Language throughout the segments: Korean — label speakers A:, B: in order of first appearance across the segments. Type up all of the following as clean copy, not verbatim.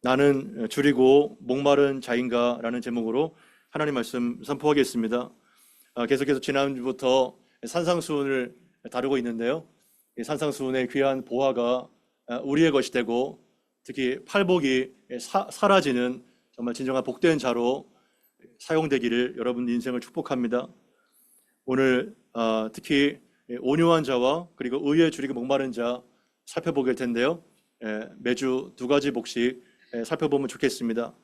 A: 나는 줄이고 목마른 자인가? 라는 제목으로 하나님 말씀 선포하겠습니다. 계속해서 지난주부터 산상수훈을 다루고 있는데요. 이 산상수훈의 귀한 보화가 우리의 것이 되고 특히 팔복이 사라지는 정말 진정한 복된 자로 사용되기를 여러분 인생을 축복합니다. 오늘 특히 온유한 자와 그리고 의에 줄이고 목마른 자 살펴보게 될 텐데요. 매주 두 가지 복씩 살펴보면 좋겠습니다.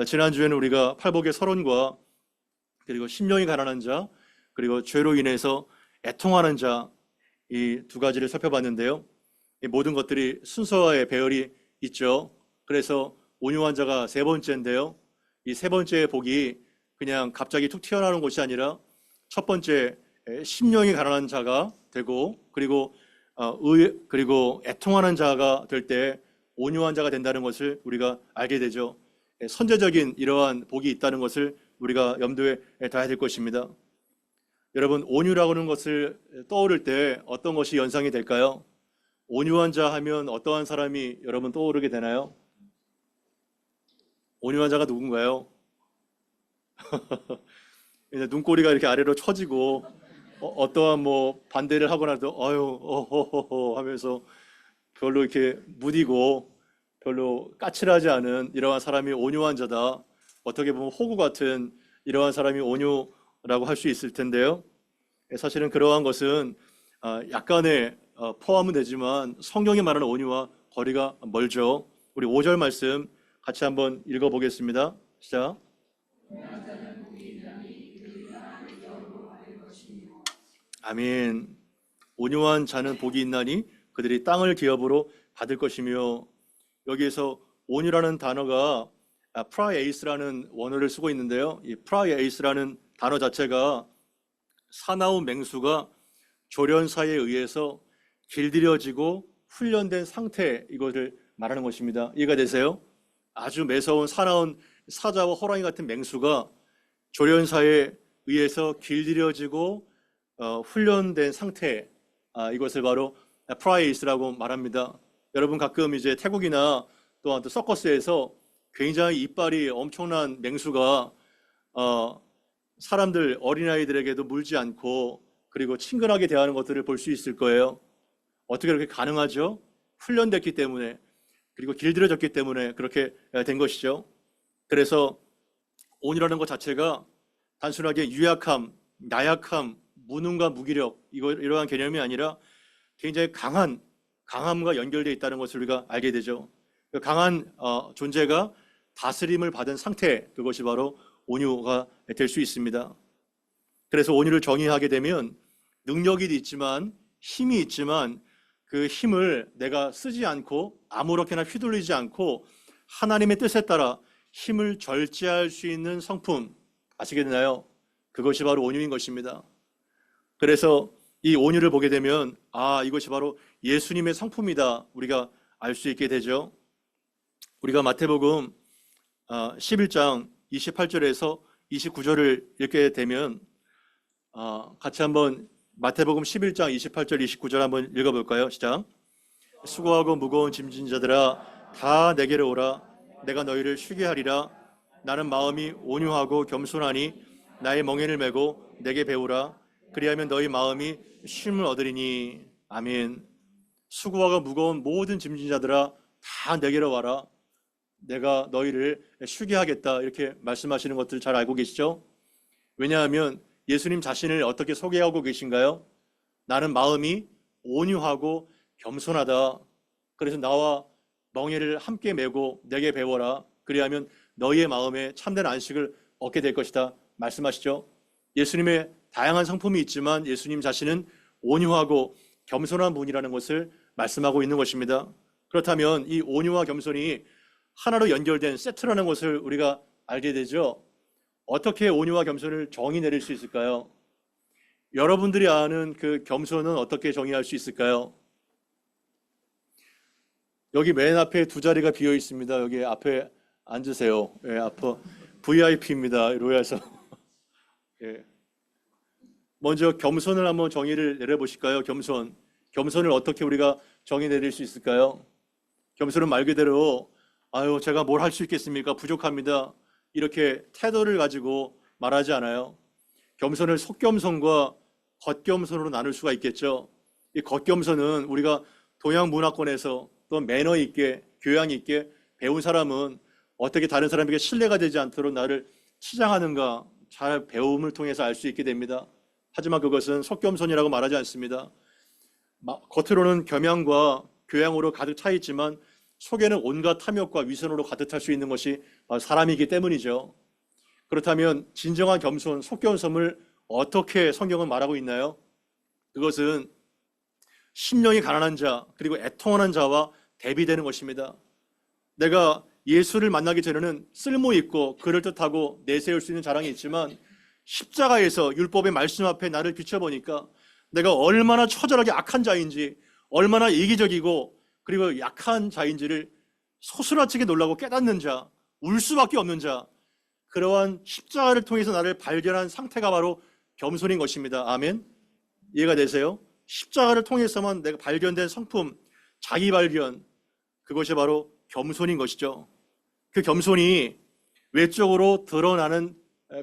A: 지난주에는 우리가 팔복의 서론과 그리고 심령이 가난한 자 그리고 죄로 인해서 애통하는 자 이 두 가지를 살펴봤는데요. 이 모든 것들이 순서와의 배열이 있죠. 그래서 온유한 자가 세 번째인데요. 이 세 번째의 복이 그냥 갑자기 툭 튀어나오는 것이 아니라 첫 번째 심령이 가난한 자가 되고 그리고 그리고 애통하는 자가 될 때 온유한 자가 된다는 것을 우리가 알게 되죠. 선제적인 이러한 복이 있다는 것을 우리가 염두에 둬야 될 것입니다. 여러분, 온유라고 하는 것을 떠오를 때 어떤 것이 연상이 될까요? 온유한 자 하면 어떠한 사람이 여러분 떠오르게 되나요? 온유한 자가 누군가요? 눈꼬리가 이렇게 아래로 처지고 어떠한 뭐 반대를 하거나도 아유 어허허허 하면서 별로 이렇게 무디고 별로 까칠하지 않은 이러한 사람이 온유한 자다. 어떻게 보면 호구 같은 이러한 사람이 온유라고 할 수 있을 텐데요. 사실은 그러한 것은 약간의 포함은 되지만 성경이 말하는 온유와 거리가 멀죠. 우리 5절 말씀 같이 한번 읽어보겠습니다. 시작. 아멘. 온유한 자는 복이 있나니 그들이 땅을 기업으로 받을 것이며, 여기에서 온유라는 단어가 프라에이스라는 원어를 쓰고 있는데요. 이 프라에이스라는 단어 자체가 사나운 맹수가 조련사에 의해서 길들여지고 훈련된 상태, 이것을 말하는 것입니다. 이해가 되세요? 아주 매서운 사나운 사자와 호랑이 같은 맹수가 조련사에 의해서 길들여지고 훈련된 상태, 이것을 바로 프라이스라고 말합니다. 여러분 가끔 이제 태국이나 또한 또 서커스에서 굉장히 이빨이 엄청난 맹수가 사람들 어린아이들에게도 물지 않고 그리고 친근하게 대하는 것들을 볼 수 있을 거예요. 어떻게 그렇게 가능하죠? 훈련됐기 때문에 그리고 길들여졌기 때문에 그렇게 된 것이죠. 그래서 온이라는 것 자체가 단순하게 유약함, 나약함, 무능과 무기력 이러한 개념이 아니라 굉장히 강함과 연결되어 있다는 것을 우리가 알게 되죠. 그 강한 존재가 다스림을 받은 상태, 그것이 바로 온유가 될 수 있습니다. 그래서 온유를 정의하게 되면 능력이 있지만 힘이 있지만 그 힘을 내가 쓰지 않고 아무렇게나 휘둘리지 않고 하나님의 뜻에 따라 힘을 절제할 수 있는 성품, 아시겠나요? 그것이 바로 온유인 것입니다. 그래서 이 온유를 보게 되면 이것이 바로 예수님의 성품이다, 우리가 알 수 있게 되죠. 우리가 마태복음 11장 28절에서 29절을 읽게 되면 같이 한번 마태복음 11장 28절 29절 한번 읽어볼까요? 시작. 수고하고 무거운 짐진 자들아 다 내게로 오라. 내가 너희를 쉬게 하리라. 나는 마음이 온유하고 겸손하니 나의 멍에를 메고 내게 배우라. 그리하면 너희 마음이 쉼을 얻으리니. 아멘. 수고하고 무거운 모든 짐진 자들아 다 내게로 와라. 내가 너희를 쉬게 하겠다, 이렇게 말씀하시는 것들 잘 알고 계시죠? 왜냐하면 예수님 자신을 어떻게 소개하고 계신가요? 나는 마음이 온유하고 겸손하다. 그래서 나와 멍에를 함께 메고 내게 배워라. 그리하면 너희의 마음에 참된 안식을 얻게 될 것이다 말씀하시죠. 예수님의 다양한 성품이 있지만 예수님 자신은 온유하고 겸손한 분이라는 것을 말씀하고 있는 것입니다. 그렇다면 이 온유와 겸손이 하나로 연결된 세트라는 것을 우리가 알게 되죠. 어떻게 온유와 겸손을 정의 내릴 수 있을까요? 여러분들이 아는 그 겸손은 어떻게 정의할 수 있을까요? 여기 맨 앞에 두 자리가 비어 있습니다. 여기 앞에 앉으세요. 예, 앞에 VIP입니다. 로얄서. 예. 먼저 겸손을 한번 정의를 내려보실까요? 겸손을 어떻게 우리가 정의 내릴 수 있을까요? 겸손은 말 그대로 아유, 제가 뭘 할 수 있겠습니까? 부족합니다. 이렇게 태도를 가지고 말하지 않아요. 겸손을 속겸손과 겉겸손으로 나눌 수가 있겠죠. 이 겉겸손은 우리가 동양 문화권에서 또 매너 있게, 교양 있게 배운 사람은 어떻게 다른 사람에게 신뢰가 되지 않도록 나를 치장하는가 잘 배움을 통해서 알 수 있게 됩니다. 하지만 그것은 속겸손이라고 말하지 않습니다. 겉으로는 겸양과 교양으로 가득 차 있지만 속에는 온갖 탐욕과 위선으로 가득 찰 수 있는 것이 사람이기 때문이죠. 그렇다면 진정한 겸손, 속겸손을 어떻게 성경은 말하고 있나요? 그것은 심령이 가난한 자, 그리고 애통하는 자와 대비되는 것입니다. 내가 예수를 만나기 전에는 쓸모있고 그럴듯하고 내세울 수 있는 자랑이 있지만 십자가에서 율법의 말씀 앞에 나를 비춰보니까 내가 얼마나 처절하게 악한 자인지, 얼마나 이기적이고 그리고 약한 자인지를 소스라치게 놀라고 깨닫는 자, 울 수밖에 없는 자, 그러한 십자가를 통해서 나를 발견한 상태가 바로 겸손인 것입니다. 아멘. 이해가 되세요? 십자가를 통해서만 내가 발견된 성품, 자기 발견, 그것이 바로 겸손인 것이죠. 그 겸손이 외적으로 드러나는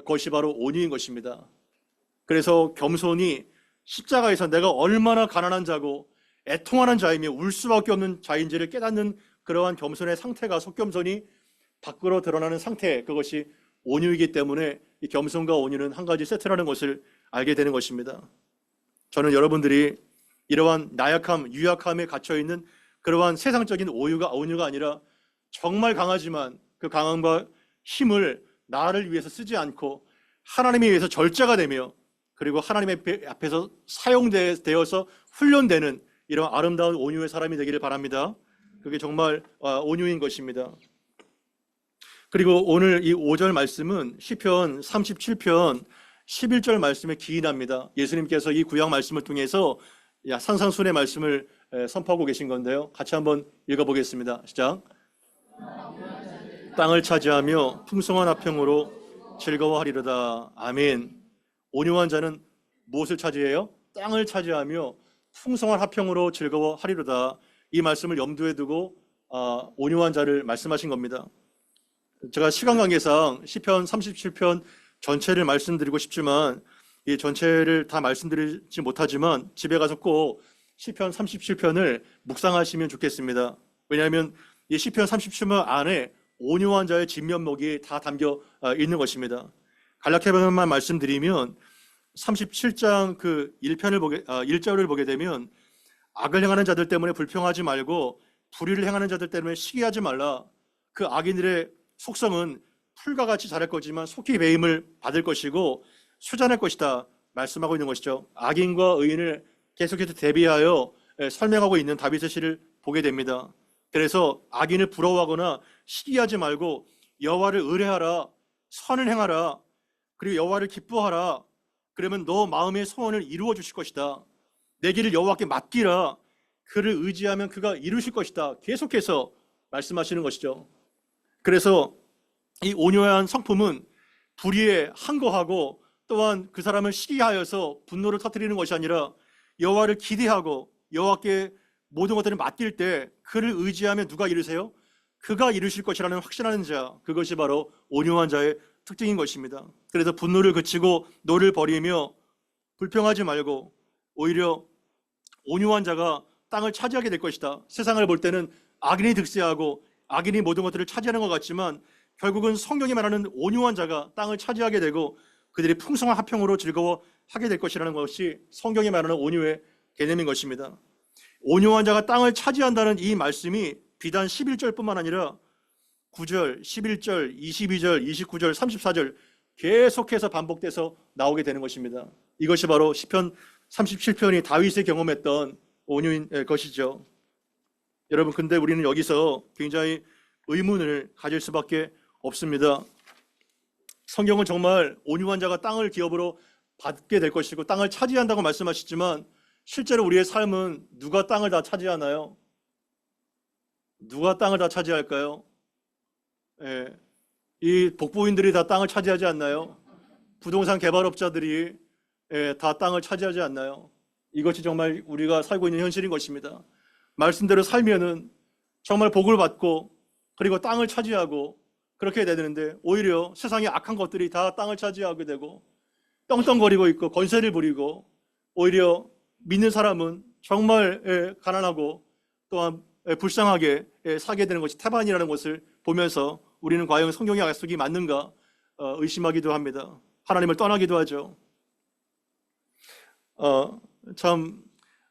A: 것이 바로 온유인 것입니다. 그래서 겸손이 십자가에서 내가 얼마나 가난한 자고 애통하는 자이며 울 수밖에 없는 자인지를 깨닫는 그러한 겸손의 상태가 속겸손이 밖으로 드러나는 상태, 그것이 온유이기 때문에 이 겸손과 온유는 한 가지 세트라는 것을 알게 되는 것입니다. 저는 여러분들이 이러한 나약함, 유약함에 갇혀있는 그러한 세상적인 온유가 아니라 정말 강하지만 그 강함과 힘을 나를 위해서 쓰지 않고 하나님에 의해서 절제가 되며 그리고 하나님의 앞에서 사용되어서 훈련되는 이런 아름다운 온유의 사람이 되기를 바랍니다. 그게 정말 온유인 것입니다. 그리고 오늘 이 5절 말씀은 시편 37편 11절 말씀에 기인합니다. 예수님께서 이 구약 말씀을 통해서 산상순의 말씀을 선포하고 계신 건데요. 같이 한번 읽어보겠습니다. 시작. 땅을 차지하며 풍성한 화평으로 즐거워하리로다. 아멘. 온유한 자는 무엇을 차지해요? 땅을 차지하며 풍성한 화평으로 즐거워하리로다. 이 말씀을 염두에 두고 온유한 자를 말씀하신 겁니다. 제가 시간 관계상 시편 37편 전체를 말씀드리고 싶지만 이 전체를 다 말씀드리지 못하지만 집에 가서 꼭 시편 37편을 묵상하시면 좋겠습니다. 왜냐하면 이 시편 37편 안에 온유한 자의 진면목이 다 담겨 있는 것입니다. 간략해만 말씀드리면 37장 그 1절을 보게 되면 악을 행하는 자들 때문에 불평하지 말고 불의를 행하는 자들 때문에 시기하지 말라. 그 악인들의 속성은 풀과 같이 자랄 거지만 속히 배임을 받을 것이고 수잔할 것이다 말씀하고 있는 것이죠. 악인과 의인을 계속해서 대비하여 설명하고 있는 다윗의 시를 보게 됩니다. 그래서 악인을 부러워하거나 시기하지 말고 여호와를 의뢰하라, 선을 행하라, 그리고 여호와를 기뻐하라. 그러면 너 마음의 소원을 이루어 주실 것이다. 내 길을 여호와께 맡기라. 그를 의지하면 그가 이루실 것이다. 계속해서 말씀하시는 것이죠. 그래서 이 온유한 성품은 불의에 항거하고 또한 그 사람을 시기하여서 분노를 터뜨리는 것이 아니라 여호와를 기대하고 여호와께 모든 것들을 맡길 때 그를 의지하면 누가 이루세요? 그가 이루실 것이라는 확신하는 자, 그것이 바로 온유한 자의 특징인 것입니다. 그래서 분노를 그치고 노를 버리며 불평하지 말고 오히려 온유한 자가 땅을 차지하게 될 것이다. 세상을 볼 때는 악인이 득세하고 악인이 모든 것들을 차지하는 것 같지만 결국은 성경이 말하는 온유한 자가 땅을 차지하게 되고 그들이 풍성한 화평으로 즐거워하게 될 것이라는 것이 성경이 말하는 온유의 개념인 것입니다. 온유한 자가 땅을 차지한다는 이 말씀이 비단 11절뿐만 아니라 9절, 11절, 22절, 29절, 34절 계속해서 반복돼서 나오게 되는 것입니다. 이것이 바로 시편 37편이 다윗이 경험했던 온유인 것이죠. 여러분, 근데 우리는 여기서 굉장히 의문을 가질 수밖에 없습니다. 성경은 정말 온유한 자가 땅을 기업으로 받게 될 것이고 땅을 차지한다고 말씀하시지만 실제로 우리의 삶은 누가 땅을 다 차지하나요? 누가 땅을 다 차지할까요? 이 복부인들이 다 땅을 차지하지 않나요? 부동산 개발업자들이 다 땅을 차지하지 않나요? 이것이 정말 우리가 살고 있는 현실인 것입니다. 말씀대로 살면은 정말 복을 받고 그리고 땅을 차지하고 그렇게 해야 되는데 오히려 세상의 악한 것들이 다 땅을 차지하게 되고 떵떵거리고 있고 권세를 부리고 오히려 믿는 사람은 정말 가난하고 또한 불쌍하게 사게 되는 것이 태반이라는 것을 보면서 우리는 과연 성경의 약속이 맞는가 의심하기도 합니다. 하나님을 떠나기도 하죠. 참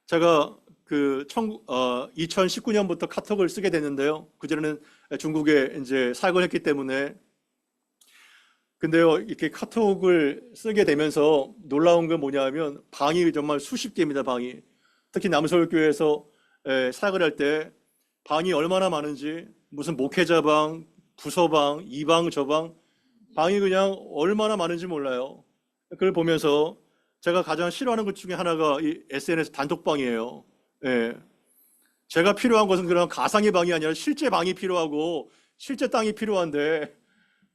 A: 제가 2019년부터 카톡을 쓰게 됐는데요. 그전에는 중국에 이제 사역을 했기 때문에 근데요, 이렇게 카톡을 쓰게 되면서 놀라운 건 뭐냐면 방이 정말 수십 개입니다. 방이. 특히 남서울교회에서 사역을 할 때 방이 얼마나 많은지 무슨 목회자 방, 부서방, 이 방, 저 방, 방이 그냥 얼마나 많은지 몰라요. 그걸 보면서 제가 가장 싫어하는 것 중에 하나가 이 SNS 단톡방이에요. 예. 제가 필요한 것은 그런 가상의 방이 아니라 실제 방이 필요하고 실제 땅이 필요한데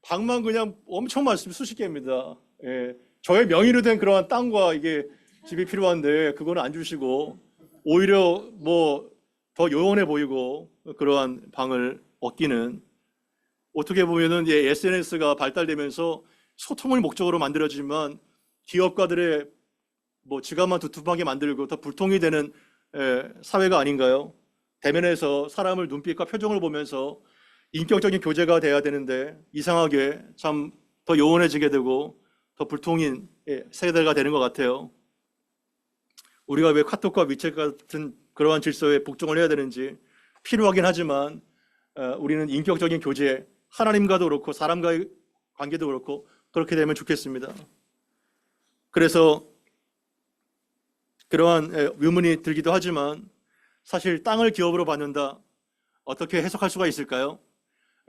A: 방만 그냥 엄청 많습니다. 수십 개입니다. 예. 저의 명의로 된 그러한 땅과 이게 집이 필요한데 그거는 안 주시고 오히려 뭐 더 요원해 보이고 그러한 방을 얻기는 어떻게 보면은 SNS가 발달되면서 소통을 목적으로 만들어지만 기업가들의 뭐 지갑만 두툼하게 만들고 더 불통이 되는 사회가 아닌가요? 대면에서 사람을 눈빛과 표정을 보면서 인격적인 교제가 돼야 되는데 이상하게 참 더 요원해지게 되고 더 불통인 세대가 되는 것 같아요. 우리가 왜 카톡과 위챗 같은 그러한 질서에 복종을 해야 되는지 필요하긴 하지만 우리는 인격적인 교제, 하나님과도 그렇고 사람과의 관계도 그렇고 그렇게 되면 좋겠습니다. 그래서 그러한 의문이 들기도 하지만 사실 땅을 기업으로 받는다 어떻게 해석할 수가 있을까요?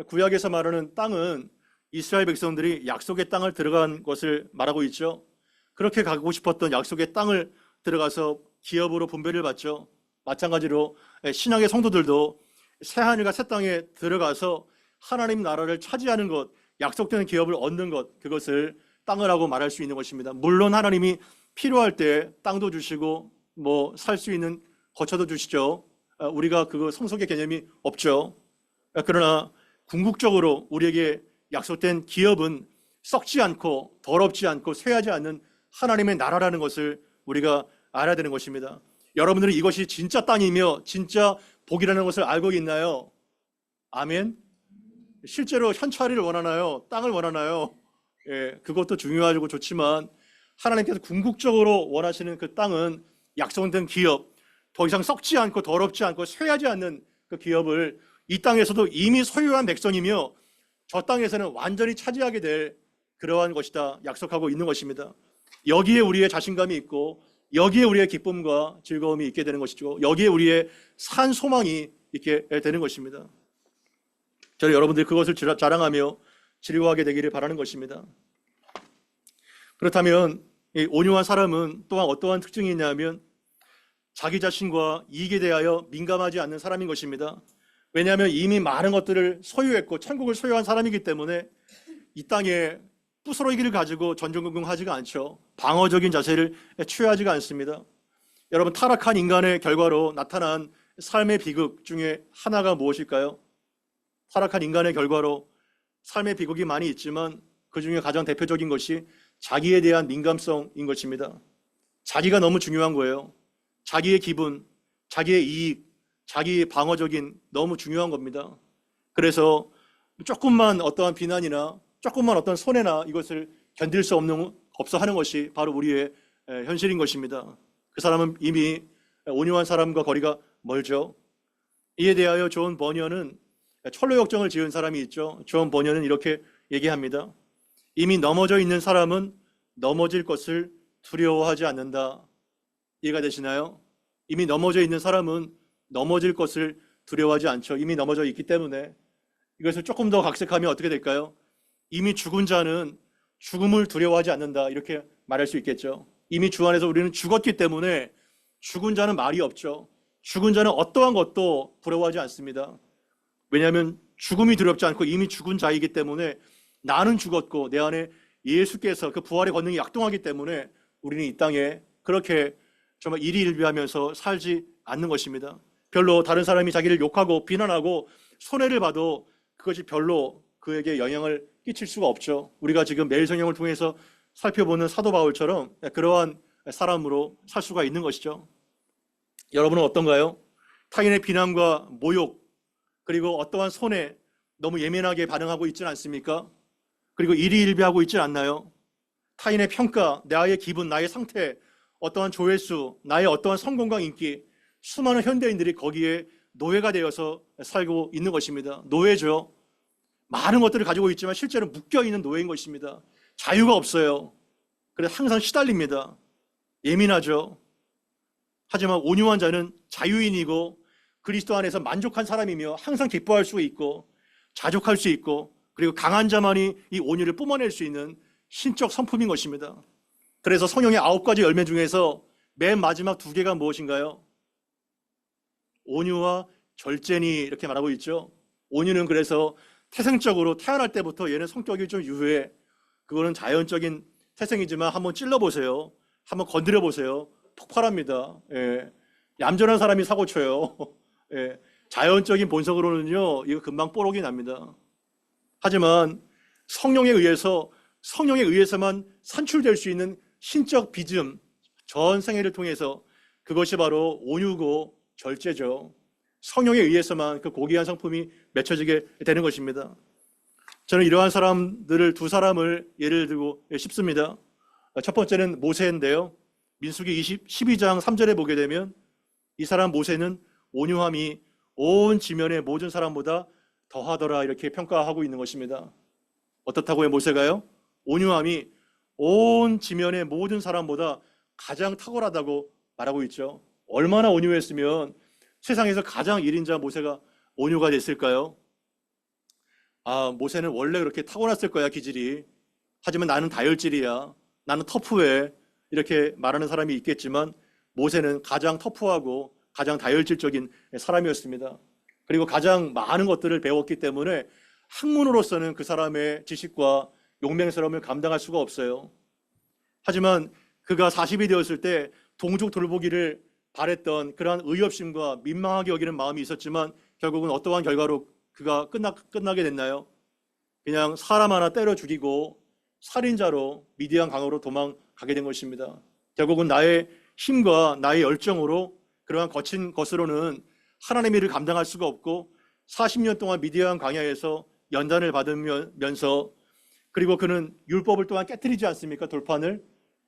A: 구약에서 말하는 땅은 이스라엘 백성들이 약속의 땅을 들어간 것을 말하고 있죠. 그렇게 가고 싶었던 약속의 땅을 들어가서 기업으로 분배를 받죠. 마찬가지로 신약의 성도들도 새하늘과 새 땅에 들어가서 하나님 나라를 차지하는 것, 약속된 기업을 얻는 것, 그것을 땅을 하고 말할 수 있는 것입니다. 물론 하나님이 필요할 때 땅도 주시고 뭐 살 수 있는 거처도 주시죠. 우리가 그거 성속의 개념이 없죠. 그러나 궁극적으로 우리에게 약속된 기업은 썩지 않고 더럽지 않고 쇠하지 않는 하나님의 나라라는 것을 우리가 알아야 되는 것입니다. 여러분들은 이것이 진짜 땅이며 진짜 복이라는 것을 알고 있나요? 아멘. 실제로 현찰을 원하나요? 땅을 원하나요? 예, 그것도 중요하고 좋지만 하나님께서 궁극적으로 원하시는 그 땅은 약속된 기업, 더 이상 썩지 않고 더럽지 않고 쇠하지 않는 그 기업을 이 땅에서도 이미 소유한 백성이며 저 땅에서는 완전히 차지하게 될 그러한 것이다 약속하고 있는 것입니다. 여기에 우리의 자신감이 있고 여기에 우리의 기쁨과 즐거움이 있게 되는 것이죠. 여기에 우리의 산 소망이 있게 되는 것입니다. 저는 여러분들이 그것을 자랑하며 즐거워하게 되기를 바라는 것입니다. 그렇다면 이 온유한 사람은 또한 어떠한 특징이 있냐면 자기 자신과 이익에 대하여 민감하지 않는 사람인 것입니다. 왜냐하면 이미 많은 것들을 소유했고 천국을 소유한 사람이기 때문에 이 땅에 부스러기를 가지고 전전긍긍하지가 않죠. 방어적인 자세를 취하지가 않습니다. 여러분, 타락한 인간의 결과로 나타난 삶의 비극 중에 하나가 무엇일까요? 타락한 인간의 결과로 삶의 비극이 많이 있지만 그 중에 가장 대표적인 것이 자기에 대한 민감성인 것입니다. 자기가 너무 중요한 거예요. 자기의 기분, 자기의 이익, 자기의 방어적인 너무 중요한 겁니다. 그래서 조금만 어떠한 비난이나 조금만 어떤 손해나 이것을 견딜 수 없어 하는 것이 바로 우리의 현실인 것입니다. 그 사람은 이미 온유한 사람과 거리가 멀죠. 이에 대하여 존 버니어는 철로 역정을 지은 사람이 있죠. 존 버니어는 이렇게 얘기합니다. 이미 넘어져 있는 사람은 넘어질 것을 두려워하지 않는다. 이해가 되시나요? 이미 넘어져 있는 사람은 넘어질 것을 두려워하지 않죠. 이미 넘어져 있기 때문에. 이것을 조금 더 각색하면 어떻게 될까요? 이미 죽은 자는 죽음을 두려워하지 않는다. 이렇게 말할 수 있겠죠. 이미 주 안에서 우리는 죽었기 때문에 죽은 자는 말이 없죠. 죽은 자는 어떠한 것도 부러워하지 않습니다. 왜냐하면 죽음이 두렵지 않고 이미 죽은 자이기 때문에 나는 죽었고 내 안에 예수께서 그 부활의 권능이 약동하기 때문에 우리는 이 땅에 그렇게 정말 일희일비하면서 살지 않는 것입니다. 별로 다른 사람이 자기를 욕하고 비난하고 손해를 봐도 그것이 별로 그에게 영향을 끼칠 수가 없죠. 우리가 지금 매일 성경을 통해서 살펴보는 사도 바울처럼 그러한 사람으로 살 수가 있는 것이죠. 여러분은 어떤가요? 타인의 비난과 모욕, 그리고 어떠한 손해 너무 예민하게 반응하고 있지는 않습니까? 그리고 일희일비하고 있지 않나요? 타인의 평가, 나의 기분, 나의 상태, 어떠한 조회수, 나의 어떠한 성공과 인기, 수많은 현대인들이 거기에 노예가 되어서 살고 있는 것입니다. 노예죠. 많은 것들을 가지고 있지만 실제로 묶여있는 노예인 것입니다. 자유가 없어요. 그래서 항상 시달립니다. 예민하죠. 하지만 온유한 자는 자유인이고 그리스도 안에서 만족한 사람이며 항상 기뻐할 수 있고 자족할 수 있고, 그리고 강한 자만이 이 온유를 뿜어낼 수 있는 신적 성품인 것입니다. 그래서 성령의 9가지 열매 중에서 맨 마지막 2개가 무엇인가요? 온유와 절제니, 이렇게 말하고 있죠. 온유는 그래서 태생적으로 태어날 때부터 얘는 성격이 좀 유해. 그거는 자연적인 태생이지만 한번 찔러보세요. 한번 건드려보세요. 폭발합니다. 예. 얌전한 사람이 사고쳐요. 예. 자연적인 본성으로는요, 이거 금방 뽀록이 납니다. 하지만 성령에 의해서만 산출될 수 있는 신적 빚음, 전 생애를 통해서, 그것이 바로 온유고 절제죠. 성령에 의해서만 그 고귀한 성품이 맺혀지게 되는 것입니다. 저는 이러한 사람들을 2사람을 예를 들고 싶습니다. 첫 번째는 모세인데요. 민수기 12장 3절에 보게 되면 이 사람 모세는 온유함이 온 지면의 모든 사람보다 더하더라, 이렇게 평가하고 있는 것입니다. 어떻다고요? 모세가요? 온유함이 온 지면의 모든 사람보다 가장 탁월하다고 말하고 있죠. 얼마나 온유했으면 세상에서 가장 1인자 모세가 온유가 됐을까요? 아, 모세는 원래 그렇게 타고났을 거야, 기질이. 하지만 나는 다혈질이야, 나는 터프해, 이렇게 말하는 사람이 있겠지만 모세는 가장 터프하고 가장 다혈질적인 사람이었습니다. 그리고 가장 많은 것들을 배웠기 때문에 학문으로서는 그 사람의 지식과 용맹스러움을 감당할 수가 없어요. 하지만 그가 40이 되었을 때 동족 돌보기를 바랬던 그러한 의협심과 민망하게 여기는 마음이 있었지만 결국은 어떠한 결과로 그가 끝나게 됐나요? 그냥 사람 하나 때려 죽이고 살인자로 미디안 강으로 도망가게 된 것입니다. 결국은 나의 힘과 나의 열정으로, 그러한 거친 것으로는 하나님의 일을 감당할 수가 없고 40년 동안 미디안 광야에서 연단을 받으면서, 그리고 그는 율법을 또한 깨뜨리지 않습니까? 돌판을.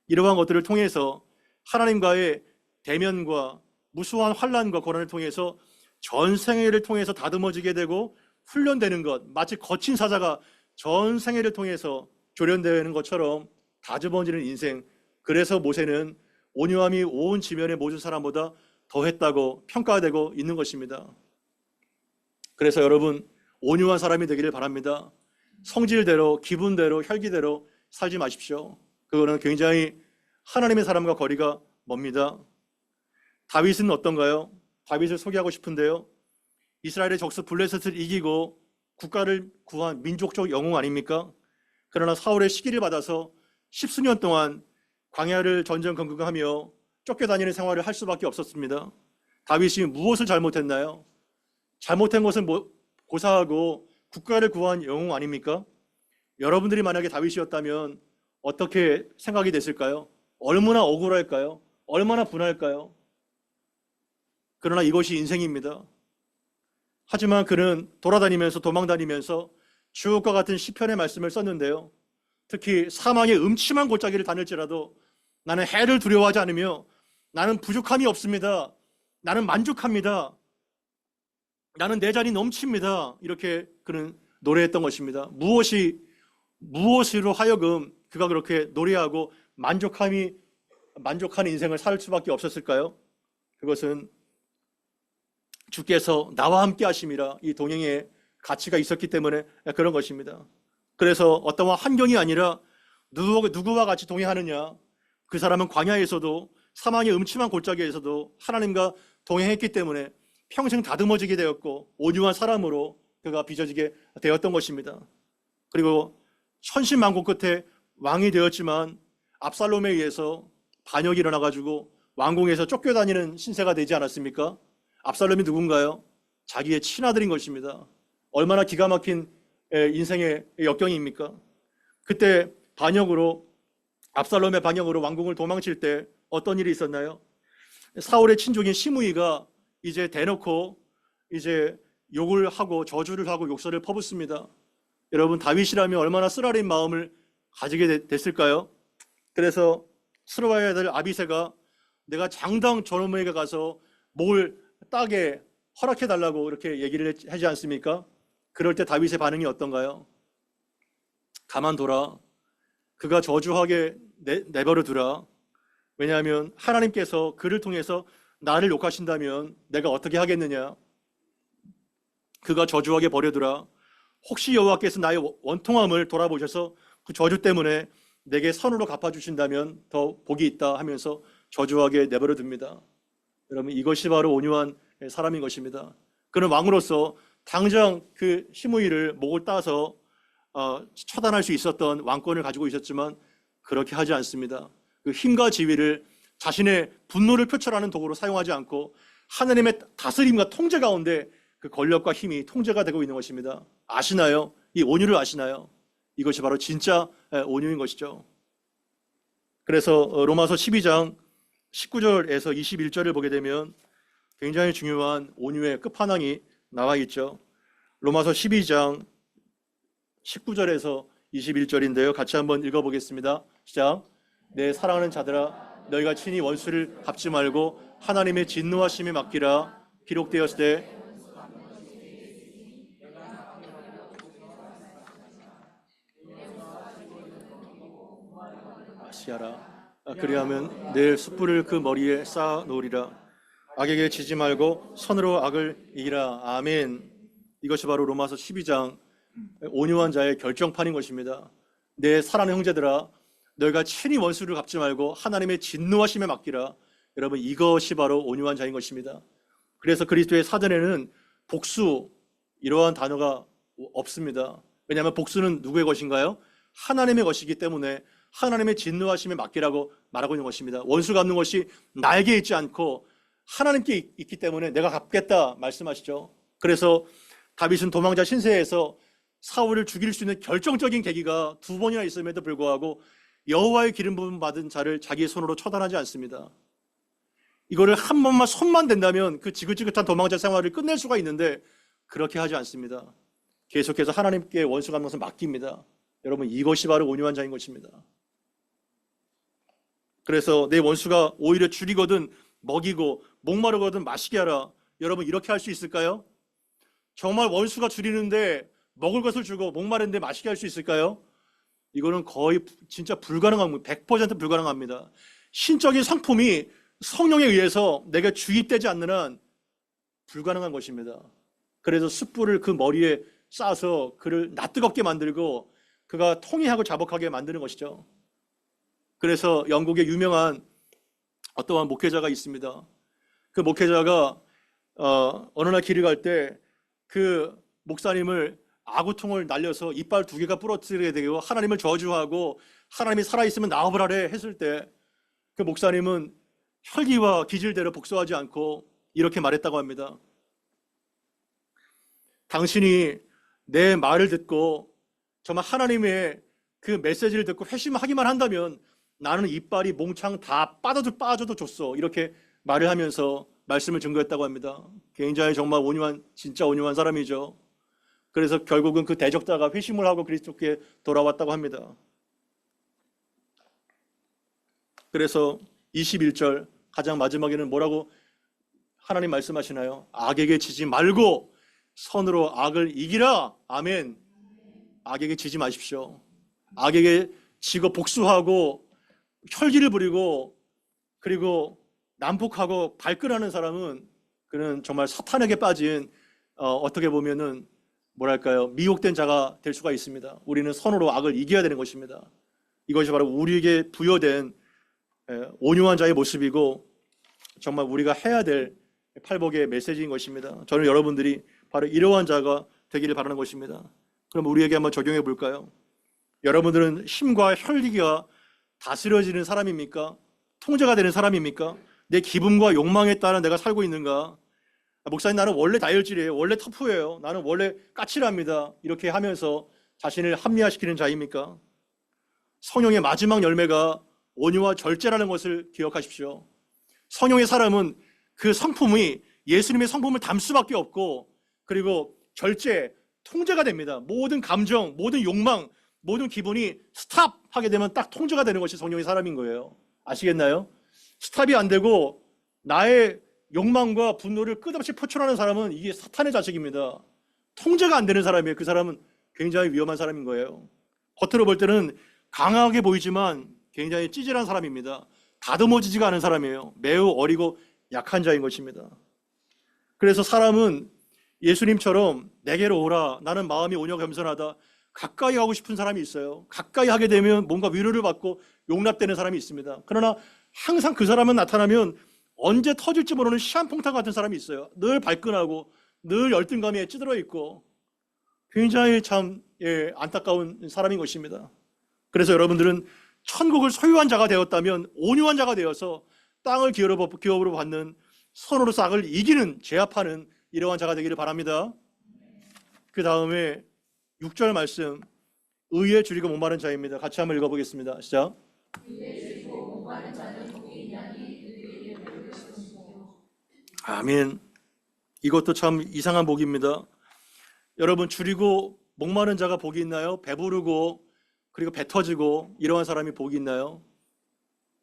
A: 이러한 것들을 통해서 하나님과의 대면과 무수한 환난과 고난을 통해서 전 생애를 통해서 다듬어지게 되고 훈련되는 것, 마치 거친 사자가 전 생애를 통해서 조련되는 것처럼 다듬어지는 인생. 그래서 모세는 온유함이 온 지면의 모든 사람보다 더했다고 평가되고 있는 것입니다. 그래서 여러분, 온유한 사람이 되기를 바랍니다. 성질대로, 기분대로, 혈기대로 살지 마십시오. 그거는 굉장히 하나님의 사람과 거리가 멉니다. 다윗은 어떤가요? 다윗을 소개하고 싶은데요. 이스라엘의 적수 블레셋을 이기고 국가를 구한 민족적 영웅 아닙니까? 그러나 사울의 시기를 받아서 10수년 동안 광야를 전전긍긍하며 쫓겨다니는 생활을 할 수밖에 없었습니다. 다윗이 무엇을 잘못했나요? 잘못한 것은 고사하고 국가를 구한 영웅 아닙니까? 여러분들이 만약에 다윗이었다면 어떻게 생각이 됐을까요? 얼마나 억울할까요? 얼마나 분할까요? 그러나 이것이 인생입니다. 하지만 그는 돌아다니면서 도망다니면서 주옥과 같은 시편의 말씀을 썼는데요. 특히 사망의 음침한 골짜기를 다닐지라도 나는 해를 두려워하지 않으며 나는 부족함이 없습니다. 나는 만족합니다. 나는 내 잔이 넘칩니다. 이렇게 그는 노래했던 것입니다. 무엇으로 하여금 그가 그렇게 노래하고 만족하는 인생을 살 수밖에 없었을까요? 그것은 주께서 나와 함께 하심이라, 이 동행의 가치가 있었기 때문에 그런 것입니다. 그래서 어떠한 환경이 아니라 누구와 같이 동행하느냐, 그 사람은 광야에서도 사망의 음침한 골짜기에서도 하나님과 동행했기 때문에 평생 다듬어지게 되었고 온유한 사람으로 그가 빚어지게 되었던 것입니다. 그리고 천신만고 끝에 왕이 되었지만 압살롬에 의해서 반역이 일어나가지고 왕궁에서 쫓겨다니는 신세가 되지 않았습니까? 압살롬이 누군가요? 자기의 친아들인 것입니다. 얼마나 기가 막힌 인생의 역경입니까? 그때 반역으로, 압살롬의 반역으로 왕궁을 도망칠 때 어떤 일이 있었나요? 사울의 친족인 시므이가 이제 대놓고 이제 욕을 하고 저주를 하고 욕설을 퍼붓습니다. 여러분, 다윗이라면 얼마나 쓰라린 마음을 가지게 됐을까요? 그래서 스루바의 아들 아비새가 내가 장당 저놈에게 가서 목을 따게 허락해 달라고 이렇게 얘기를 하지 않습니까? 그럴 때 다윗의 반응이 어떤가요? 가만둬라. 그가 저주하게 내버려 두라. 왜냐하면 하나님께서 그를 통해서 나를 욕하신다면 내가 어떻게 하겠느냐? 그가 저주하게 버려두라. 혹시 여호와께서 나의 원통함을 돌아보셔서 그 저주 때문에 내게 선으로 갚아주신다면 더 복이 있다 하면서 저주하게 내버려 둡니다. 여러분, 이것이 바로 온유한 사람인 것입니다. 그는 왕으로서 당장 그 시므이를 목을 따서 처단할 수 있었던 왕권을 가지고 있었지만 그렇게 하지 않습니다. 그 힘과 지위를 자신의 분노를 표출하는 도구로 사용하지 않고 하나님의 다스림과 통제 가운데 그 권력과 힘이 통제가 되고 있는 것입니다. 아시나요? 이 온유를 아시나요? 이것이 바로 진짜 온유인 것이죠. 그래서 로마서 12장 19절에서 21절을 보게 되면 굉장히 중요한 온유의 끝판왕이 나와 있죠. 로마서 12장 19절에서 21절인데요. 같이 한번 읽어보겠습니다. 시작. 내 사랑하는 자들아, 너희가 친히 원수를 갚지 말고 하나님의 진노하심에 맡기라. 기록되었을 때 아시아라. 그리하면 내 숯불을 그 머리에 쌓아 놓으리라. 악에게 지지 말고 선으로 악을 이기라. 아멘. 이것이 바로 로마서 12장 온유한 자의 결정판인 것입니다. 내 사랑하는 형제들아, 너희가 친히 원수를 갚지 말고 하나님의 진노하심에 맡기라. 여러분, 이것이 바로 온유한 자인 것입니다. 그래서 그리스도의 사전에는 복수 이러한 단어가 없습니다. 왜냐하면 복수는 누구의 것인가요? 하나님의 것이기 때문에 하나님의 진노하심에 맡기라고 말하고 있는 것입니다. 원수 갚는 것이 나에게 있지 않고 하나님께 있기 때문에 내가 갚겠다 말씀하시죠. 그래서 다윗은 도망자 신세에서 사울을 죽일 수 있는 결정적인 계기가 두 번이나 있음에도 불구하고 여호와의 기름 부음 받은 자를 자기의 손으로 처단하지 않습니다. 이거를 한 번만 손만 댄다면 그 지긋지긋한 도망자 생활을 끝낼 수가 있는데 그렇게 하지 않습니다. 계속해서 하나님께 원수 갚는 것을 맡깁니다. 여러분, 이것이 바로 온유한 자인 것입니다. 그래서 내 원수가 오히려 줄이거든 먹이고 목마르거든 마시게 하라. 여러분, 이렇게 할 수 있을까요? 정말 원수가 줄이는데 먹을 것을 주고 목마른데 마시게 할 수 있을까요? 이거는 거의 진짜 불가능합니다. 100% 불가능합니다. 신적인 성품이 성령에 의해서 내가 주입되지 않는 한 불가능한 것입니다. 그래서 숯불을 그 머리에 싸서 그를 낯뜨겁게 만들고 그가 통회하고 자복하게 만드는 것이죠. 그래서 영국의 유명한 어떠한 목회자가 있습니다. 그 목회자가 어느 날 길을 갈 때 그 목사님을 아구통을 날려서 이빨 2개가 부러뜨리게 되고 하나님을 저주하고 하나님이 살아있으면 나와보라래 했을 때 그 목사님은 혈기와 기질대로 복수하지 않고 이렇게 말했다고 합니다. 당신이 내 말을 듣고 정말 하나님의 그 메시지를 듣고 회심하기만 한다면 나는 이빨이 몽창 다 빠져도 좋소. 이렇게 말을 하면서 말씀을 증거했다고 합니다. 굉장히 정말 온유한, 진짜 온유한 사람이죠. 그래서 결국은 그 대적자가 회심을 하고 그리스도께 돌아왔다고 합니다. 그래서 21절 가장 마지막에는 뭐라고 하나님 말씀하시나요? 악에게 지지 말고 선으로 악을 이기라. 아멘. 악에게 지지 마십시오. 악에게 지고 복수하고 혈기를 부리고 그리고 난폭하고 발끈하는 사람은 그는 정말 사탄에게 빠진 어떻게 보면은 뭐랄까요, 미혹된 자가 될 수가 있습니다. 우리는 선으로 악을 이겨야 되는 것입니다. 이것이 바로 우리에게 부여된 온유한 자의 모습이고 정말 우리가 해야 될 팔복의 메시지인 것입니다. 저는 여러분들이 바로 이러한 자가 되기를 바라는 것입니다. 그럼 우리에게 한번 적용해 볼까요? 여러분들은 힘과 혈기가 다스려지는 사람입니까? 통제가 되는 사람입니까? 내 기분과 욕망에 따라 내가 살고 있는가? 목사님 나는 원래 다혈질이에요. 원래 터프예요. 나는 원래 까칠합니다. 이렇게 하면서 자신을 합리화시키는 자입니까? 성령의 마지막 열매가 온유와 절제라는 것을 기억하십시오. 성령의 사람은 그 성품이 예수님의 성품을 담을 수밖에 없고, 그리고 절제, 통제가 됩니다. 모든 감정, 모든 욕망, 모든 기분이 스탑하게 되면 딱 통제가 되는 것이 성령의 사람인 거예요. 아시겠나요? 스탑이 안 되고 나의 욕망과 분노를 끝없이 표출하는 사람은 이게 사탄의 자식입니다. 통제가 안 되는 사람이에요. 그 사람은 굉장히 위험한 사람인 거예요. 겉으로 볼 때는 강하게 보이지만 굉장히 찌질한 사람입니다. 다듬어지지가 않은 사람이에요. 매우 어리고 약한 자인 것입니다. 그래서 사람은 예수님처럼 내게로 오라, 나는 마음이 온유하고 겸손하다, 가까이 하고 싶은 사람이 있어요. 가까이 하게 되면 뭔가 위로를 받고 용납되는 사람이 있습니다. 그러나 항상 그 사람은 나타나면 언제 터질지 모르는 시한폭탄 같은 사람이 있어요. 늘 발끈하고 늘 열등감에 찌들어 있고 굉장히 참 안타까운 사람인 것입니다. 그래서 여러분들은 천국을 소유한 자가 되었다면 온유한 자가 되어서 땅을 기업으로 받는, 선으로 싹을 이기는, 제압하는 이러한 자가 되기를 바랍니다. 그 다음에 6절 말씀, 의에 줄이고 목마른 자입니다. 같이 한번 읽어보겠습니다. 시작. 아멘. 이것도 참 이상한 복입니다. 여러분, 줄이고 목마른 자가 복이 있나요? 배부르고 그리고 배 터지고 이러한 사람이 복이 있나요?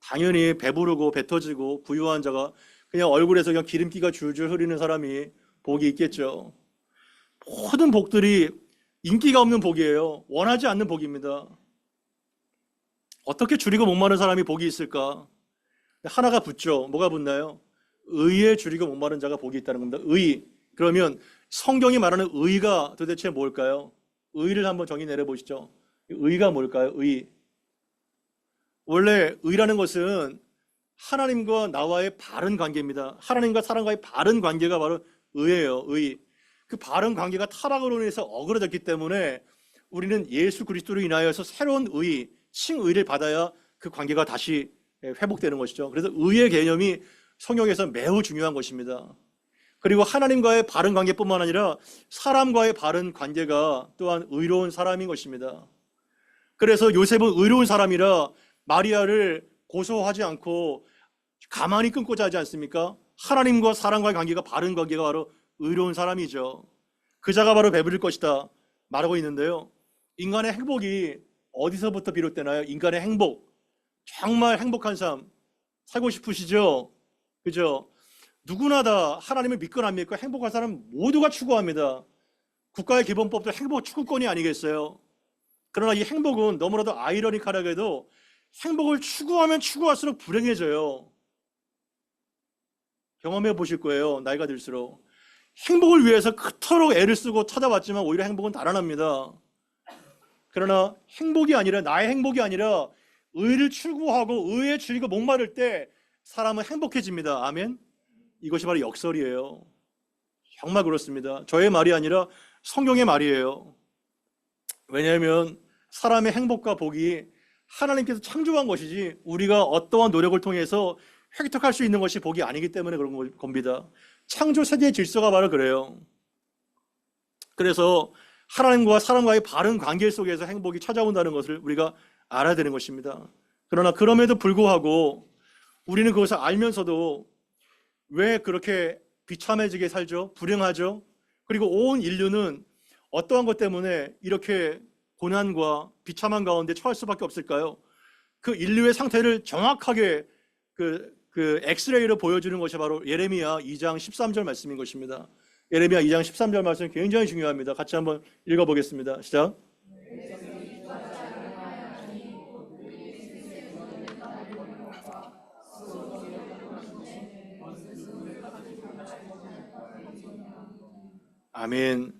A: 당연히 배부르고 배 터지고 부유한 자가 그냥 얼굴에서 그냥 기름기가 줄줄 흐르는 사람이 복이 있겠죠. 모든 복들이 인기가 없는 복이에요. 원하지 않는 복입니다. 어떻게 줄이고 목마른 사람이 복이 있을까? 하나가 붙죠. 뭐가 붙나요? 의에 줄이고 목마른 자가 복이 있다는 겁니다. 의. 그러면 성경이 말하는 의가 도대체 뭘까요? 의를 한번 정의 내려보시죠. 의가 뭘까요? 의. 원래 의라는 것은 하나님과 나와의 바른 관계입니다. 하나님과 사람과의 바른 관계가 바로 의예요. 의. 그 바른 관계가 타락으로 인해서 어그러졌기 때문에 우리는 예수 그리스도로 인하여서 새로운 의, 칭의를 받아야 그 관계가 다시 회복되는 것이죠. 그래서 의의 개념이 성경에서 매우 중요한 것입니다. 그리고 하나님과의 바른 관계뿐만 아니라 사람과의 바른 관계가 또한 의로운 사람인 것입니다. 그래서 요셉은 의로운 사람이라 마리아를 고소하지 않고 가만히 끊고자 하지 않습니까? 하나님과 사람과의 관계가 바른 관계가 바로 의로운 사람이죠. 그 자가 바로 배부를 것이다 말하고 있는데요. 인간의 행복이 어디서부터 비롯되나요? 인간의 행복, 정말 행복한 삶 살고 싶으시죠? 그죠? 누구나 다 하나님을 믿거나 안 믿고 행복한 사람 모두가 추구합니다. 국가의 기본법도 행복 추구권이 아니겠어요? 그러나 이 행복은 너무나도 아이러니컬하게도 행복을 추구하면 추구할수록 불행해져요. 경험해 보실 거예요. 나이가 들수록. 행복을 위해서 그토록 애를 쓰고 찾아왔지만 오히려 행복은 달아납니다. 그러나 행복이 아니라, 나의 행복이 아니라 의를 추구하고 의에 줄이고 목마를 때 사람은 행복해집니다. 아멘. 이것이 바로 역설이에요. 정말 그렇습니다. 저의 말이 아니라 성경의 말이에요. 왜냐하면 사람의 행복과 복이 하나님께서 창조한 것이지 우리가 어떠한 노력을 통해서 획득할 수 있는 것이 복이 아니기 때문에 그런 겁니다. 창조 세계의 질서가 바로 그래요. 그래서 하나님과 사람과의 바른 관계 속에서 행복이 찾아온다는 것을 우리가 알아야 되는 것입니다. 그러나 그럼에도 불구하고 우리는 그것을 알면서도 왜 그렇게 비참해지게 살죠? 불행하죠? 그리고 온 인류는 어떠한 것 때문에 이렇게 고난과 비참한 가운데 처할 수밖에 없을까요? 그 인류의 상태를 정확하게 그 엑스레이로 보여주는 것이 바로 예레미야 2장 13절 말씀인 것입니다. 예레미야 2장 13절 말씀 굉장히 중요합니다. 같이 한번 읽어보겠습니다. 시작. 아멘.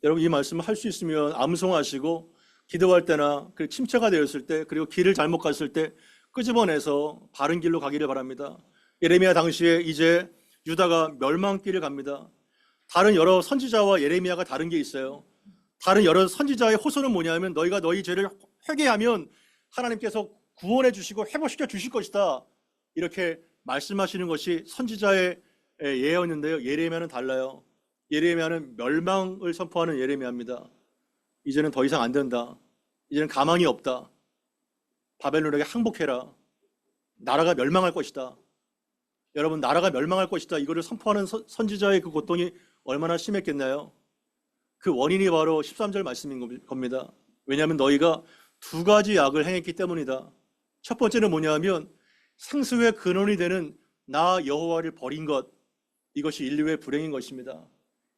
A: 여러분, 이 말씀을 할 수 있으면 암송하시고 기도할 때나 그 침체가 되었을 때, 그리고 길을 잘못 갔을 때 끄집어내서 바른 길로 가기를 바랍니다. 예레미야 당시에 이제 유다가 멸망길을 갑니다. 다른 여러 선지자와 예레미야가 다른 게 있어요. 다른 여러 선지자의 호소는 뭐냐면 너희가 너희 죄를 회개하면 하나님께서 구원해 주시고 회복시켜 주실 것이다. 이렇게 말씀하시는 것이 선지자의 예언인데요. 예레미야는 달라요. 예레미야는 멸망을 선포하는 예레미야입니다. 이제는 더 이상 안 된다. 이제는 가망이 없다. 바벨론에게 항복해라. 나라가 멸망할 것이다. 여러분, 나라가 멸망할 것이다. 이거를 선포하는 선지자의 그 고통이 얼마나 심했겠나요? 그 원인이 바로 13절 말씀인 겁니다. 왜냐하면 너희가 두 가지 악을 행했기 때문이다. 첫 번째는 뭐냐면 생수의 근원이 되는 나 여호와를 버린 것. 이것이 인류의 불행인 것입니다.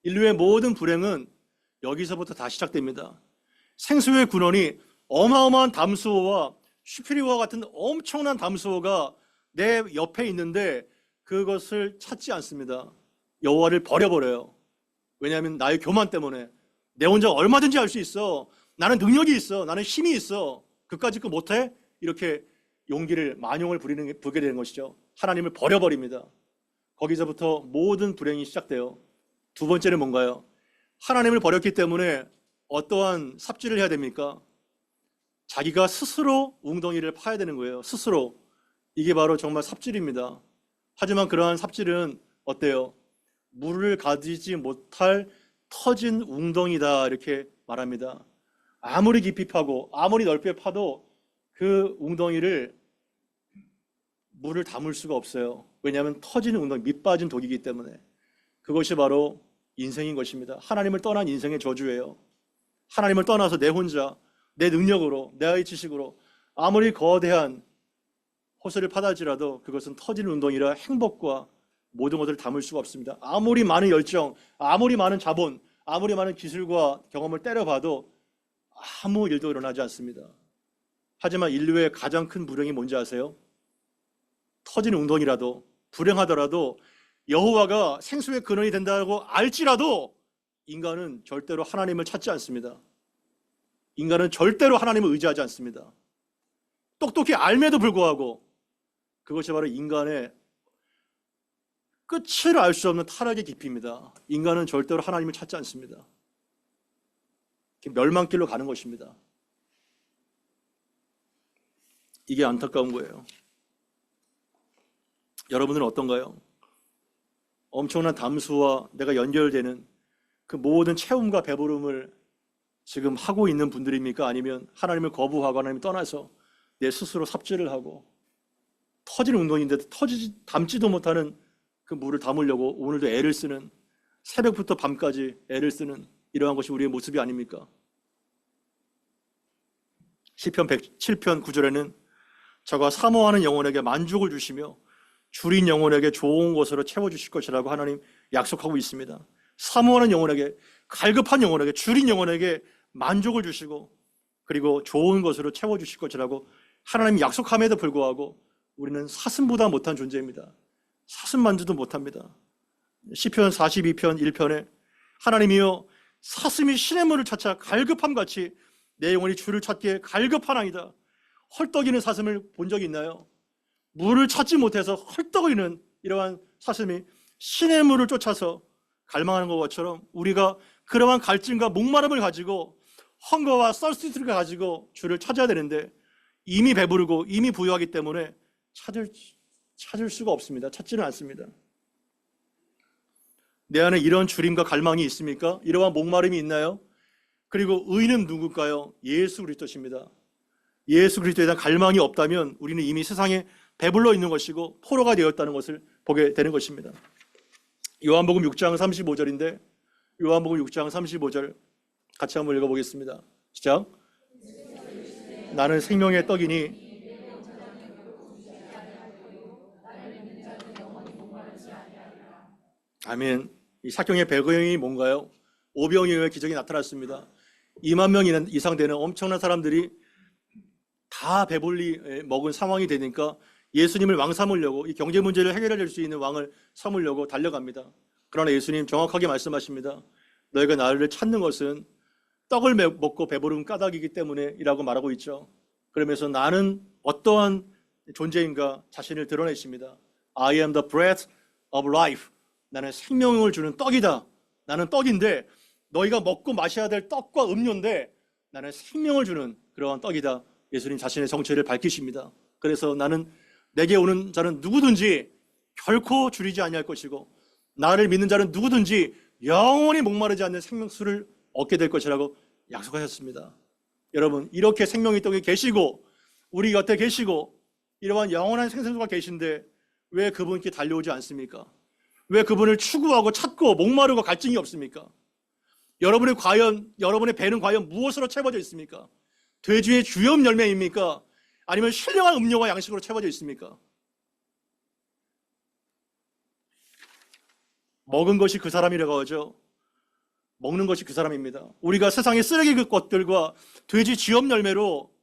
A: 인류의 모든 불행은 여기서부터 다 시작됩니다. 생수의 근원이 어마어마한 담수호와 슈피리오와 같은 엄청난 담수호가 내 옆에 있는데 그것을 찾지 않습니다. 여호와를 버려버려요. 왜냐하면 나의 교만 때문에 내 혼자 얼마든지 할 수 있어. 나는 능력이 있어. 나는 힘이 있어. 그까짓 거 못해? 이렇게 용기를 만용을 부리게 되는 것이죠. 하나님을 버려버립니다. 거기서부터 모든 불행이 시작돼요. 두 번째는 뭔가요? 하나님을 버렸기 때문에 어떠한 삽질을 해야 됩니까? 자기가 스스로 웅덩이를 파야 되는 거예요. 스스로. 이게 바로 정말 삽질입니다. 하지만 그러한 삽질은 어때요? 물을 가지지 못할 터진 웅덩이다 이렇게 말합니다. 아무리 깊이 파고 아무리 넓게 파도 그 웅덩이를 물을 담을 수가 없어요. 왜냐하면 터진 웅덩이, 밑 빠진 독이기 때문에. 그것이 바로 인생인 것입니다. 하나님을 떠난 인생의 저주예요. 하나님을 떠나서 내 혼자 내 능력으로 내 지식으로 아무리 거대한 호수를 파달지라도 그것은 터진 웅덩이라 행복과 모든 것을 담을 수가 없습니다. 아무리 많은 열정, 아무리 많은 자본, 아무리 많은 기술과 경험을 때려봐도 아무 일도 일어나지 않습니다. 하지만 인류의 가장 큰 불행이 뭔지 아세요? 터진 웅덩이라도 불행하더라도 여호와가 생수의 근원이 된다고 알지라도 인간은 절대로 하나님을 찾지 않습니다. 인간은 절대로 하나님을 의지하지 않습니다. 똑똑히 알매도 불구하고 그것이 바로 인간의 끝을 알 수 없는 타락의 깊이입니다. 인간은 절대로 하나님을 찾지 않습니다. 멸망길로 가는 것입니다. 이게 안타까운 거예요. 여러분은 어떤가요? 엄청난 담수와 내가 연결되는 그 모든 채움과 배부름을 지금 하고 있는 분들입니까? 아니면 하나님을 거부하고 하나님을 떠나서 내 스스로 삽질을 하고 터지는 웅덩이인데 담지도 못하는 그 물을 담으려고 오늘도 애를 쓰는, 새벽부터 밤까지 애를 쓰는 이러한 것이 우리의 모습이 아닙니까? 시편 107편 9절에는 저가 사모하는 영혼에게 만족을 주시며 줄인 영혼에게 좋은 것으로 채워주실 것이라고 하나님 약속하고 있습니다. 사모하는 영혼에게, 갈급한 영혼에게, 줄인 영혼에게 만족을 주시고 그리고 좋은 것으로 채워주실 것이라고 하나님 약속함에도 불구하고 우리는 사슴보다 못한 존재입니다. 사슴만두도 못합니다. 시편 42편 1편에 하나님이여 사슴이 시냇물을 찾아 갈급함같이 내 영혼이 주를 찾기에 갈급하나이다. 헐떡이는 사슴을 본 적이 있나요? 물을 찾지 못해서 헐떡이는 이러한 사슴이 시냇물을 쫓아서 갈망하는 것처럼 우리가 그러한 갈증과 목마름을 가지고 헝거와 썰스티를 가지고 주를 찾아야 되는데 이미 배부르고 이미 부유하기 때문에 찾을 수가 없습니다. 찾지는 않습니다. 내 안에 이런 주림과 갈망이 있습니까? 이러한 목마름이 있나요? 그리고 의는 누굴까요? 예수 그리스도십니다. 예수 그리스도에 대한 갈망이 없다면 우리는 이미 세상에 배불러 있는 것이고 포로가 되었다는 것을 보게 되는 것입니다. 요한복음 6장 35절인데 요한복음 6장 35절 같이 한번 읽어보겠습니다. 시작. 나는 생명의 떡이니 아멘. 이 사경의 배경이 뭔가요? 오병이어의 기적이 나타났습니다. 2만 명 이상 되는 엄청난 사람들이 다 배불리 먹은 상황이 되니까 예수님을 왕 삼으려고 이 경제 문제를 해결할 수 있는 왕을 삼으려고 달려갑니다. 그러나 예수님 정확하게 말씀하십니다. 너희가 나를 찾는 것은 떡을 먹고 배부른 까닭이기 때문에 이라고 말하고 있죠. 그러면서 나는 어떠한 존재인가 자신을 드러내십니다. I am the bread of life. 나는 생명을 주는 떡이다. 나는 떡인데 너희가 먹고 마셔야 될 떡과 음료인데 나는 생명을 주는 그러한 떡이다. 예수님 자신의 정체를 밝히십니다. 그래서 나는 내게 오는 자는 누구든지 결코 줄이지 아니할 것이고 나를 믿는 자는 누구든지 영원히 목마르지 않는 생명수를 얻게 될 것이라고 약속하셨습니다. 여러분, 이렇게 생명의 떡이 계시고 우리 곁에 계시고 이러한 영원한 생명수가 계신데 왜 그분께 달려오지 않습니까? 왜 그분을 추구하고 찾고 목마르고 갈증이 없습니까? 여러분의 배는 과연 무엇으로 채워져 있습니까? 돼지의 주염 열매입니까? 아니면 신령한 음료와 양식으로 채워져 있습니까? 먹은 것이 그 사람이라고 하죠. 먹는 것이 그 사람입니다. 우리가 세상의 쓰레기 것들과 돼지 쥐염 열매로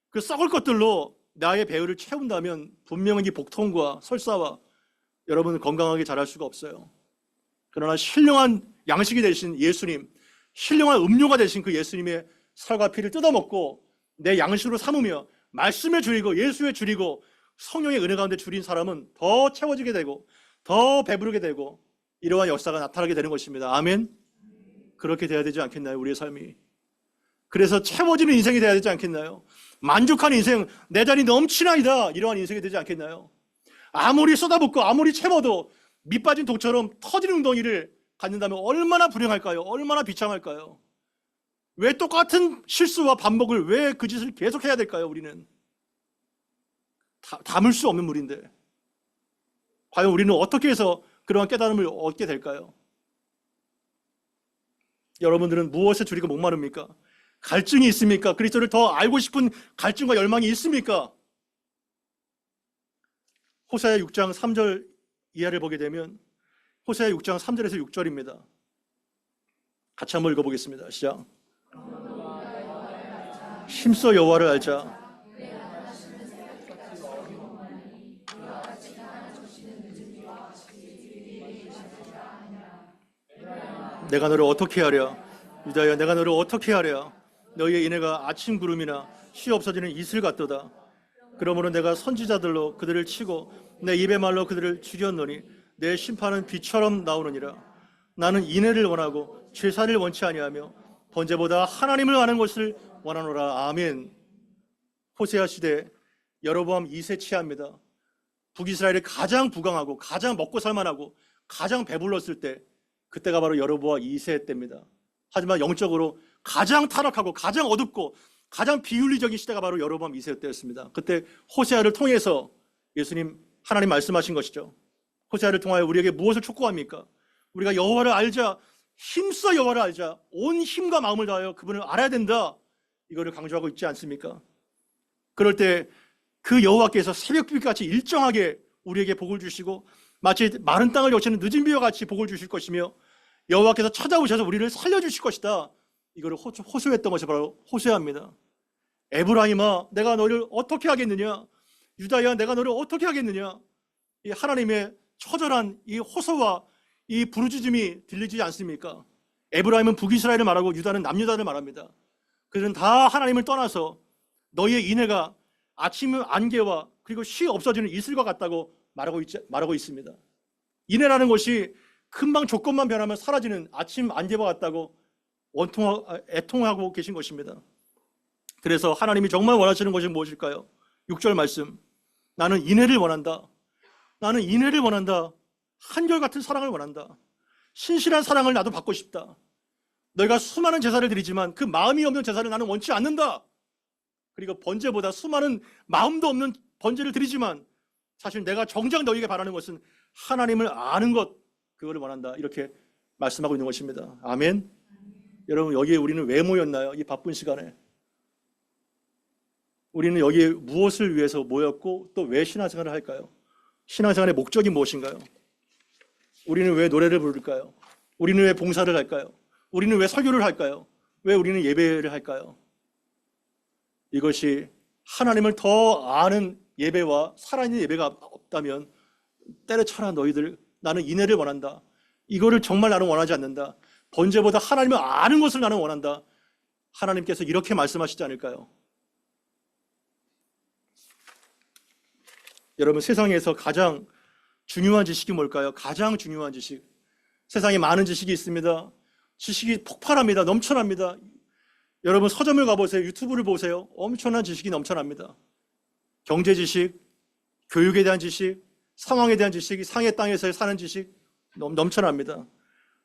A: 그 썩을 것들로 나의 배를 채운다면 분명히 복통과 설사와 여러분 건강하게 자랄 수가 없어요. 그러나 신령한 양식이 되신 예수님, 신령한 음료가 되신 그 예수님의 살과 피를 뜯어먹고 내 양식으로 삼으며 말씀에 줄이고 예수에 줄이고 성령의 은혜 가운데 줄인 사람은 더 채워지게 되고 더 배부르게 되고 이러한 역사가 나타나게 되는 것입니다. 아멘. 그렇게 돼야 되지 않겠나요? 우리의 삶이. 그래서 채워지는 인생이 돼야 되지 않겠나요? 만족한 인생, 내 자리 넘치나이다, 이러한 인생이 되지 않겠나요? 아무리 쏟아붓고 아무리 채워도 밑빠진 독처럼 터지는 웅덩이를 갖는다면 얼마나 불행할까요? 얼마나 비참할까요? 왜 똑같은 실수와 반복을 왜 그 짓을 계속해야 될까요? 우리는 담을 수 없는 물인데 과연 우리는 어떻게 해서 그러한 깨달음을 얻게 될까요? 여러분들은 무엇에 줄이고 목마릅니까? 갈증이 있습니까? 그리스도를 더 알고 싶은 갈증과 열망이 있습니까? 호세아 6장 3절 이하를 보게 되면 호세아 6장 3절에서 6절입니다. 같이 한번 읽어보겠습니다. 시작. 힘써 여호와를 알자. 내가 너를 어떻게 하랴? 유다야, 내가 너를 어떻게 하랴? 너희의 인애가 아침 구름이나 쉬 없어지는 이슬 같도다. 그러므로 내가 선지자들로 그들을 치고 내 입의 말로 그들을 죽였노니 내 심판은 비처럼 나오느니라. 나는 인애를 원하고 제사를 원치 아니하며 번제보다 하나님을 아는 것을 원하노라. 아멘. 호세아 시대 여로보암 2세 치하입니다. 북이스라엘이 가장 부강하고 가장 먹고 살만하고 가장 배불렀을 때 그때가 바로 여로보암 2세 때입니다. 하지만 영적으로 가장 타락하고 가장 어둡고 가장 비윤리적인 시대가 바로 여로보암 2세 때였습니다. 그때 호세아를 통해서 예수님 하나님 말씀하신 것이죠. 호세아를 통하여 우리에게 무엇을 촉구합니까? 우리가 여호와를 알자, 힘써 여호와를 알자, 온 힘과 마음을 다하여 그분을 알아야 된다, 이거를 강조하고 있지 않습니까? 그럴 때 그 여호와께서 새벽빛같이 일정하게 우리에게 복을 주시고 마치 마른 땅을 여시는 늦은 비와 같이 복을 주실 것이며 여호와께서 찾아오셔서 우리를 살려주실 것이다, 이거를 호소했던 것이 바로 호세아입니다. 에브라임아, 내가 너를 어떻게 하겠느냐? 유다야, 내가 너를 어떻게 하겠느냐? 이 하나님의 처절한 이 호소와 이 부르짖음이 들리지 않습니까? 에브라임은 북이스라엘을 말하고 유다는 남유다를 말합니다. 그들은 다 하나님을 떠나서 너희의 인애가 아침 안개와 그리고 쉬 없어지는 이슬과 같다고 말하고 있습니다. 인애라는 것이 금방 조건만 변하면 사라지는 아침 안개와 같다고 애통하고 계신 것입니다. 그래서 하나님이 정말 원하시는 것이 무엇일까요? 6절 말씀. 나는 인애를 원한다. 나는 인애를 원한다. 한결같은 사랑을 원한다. 신실한 사랑을 나도 받고 싶다. 너희가 수많은 제사를 드리지만 그 마음이 없는 제사를 나는 원치 않는다. 그리고 번제보다 수많은 마음도 없는 번제를 드리지만 사실 내가 정작 너희에게 바라는 것은 하나님을 아는 것, 그거를 원한다. 이렇게 말씀하고 있는 것입니다. 아멘. 여러분, 여기에 우리는 왜 모였나요? 이 바쁜 시간에 우리는 여기에 무엇을 위해서 모였고 또 왜 신앙생활을 할까요? 신앙생활의 목적이 무엇인가요? 우리는 왜 노래를 부를까요? 우리는 왜 봉사를 할까요? 우리는 왜 설교를 할까요? 왜 우리는 예배를 할까요? 이것이 하나님을 더 아는 예배와 살아있는 예배가 없다면 때려쳐라 너희들, 나는 인애를 원한다. 이거를 정말 나는 원하지 않는다. 번제보다 하나님을 아는 것을 나는 원한다. 하나님께서 이렇게 말씀하시지 않을까요? 여러분, 세상에서 가장 중요한 지식이 뭘까요? 가장 중요한 지식. 세상에 많은 지식이 있습니다. 지식이 폭발합니다. 넘쳐납니다. 여러분, 서점을 가보세요. 유튜브를 보세요. 엄청난 지식이 넘쳐납니다. 경제 지식, 교육에 대한 지식, 상황에 대한 지식, 상의 땅에서 사는 지식, 넘쳐납니다.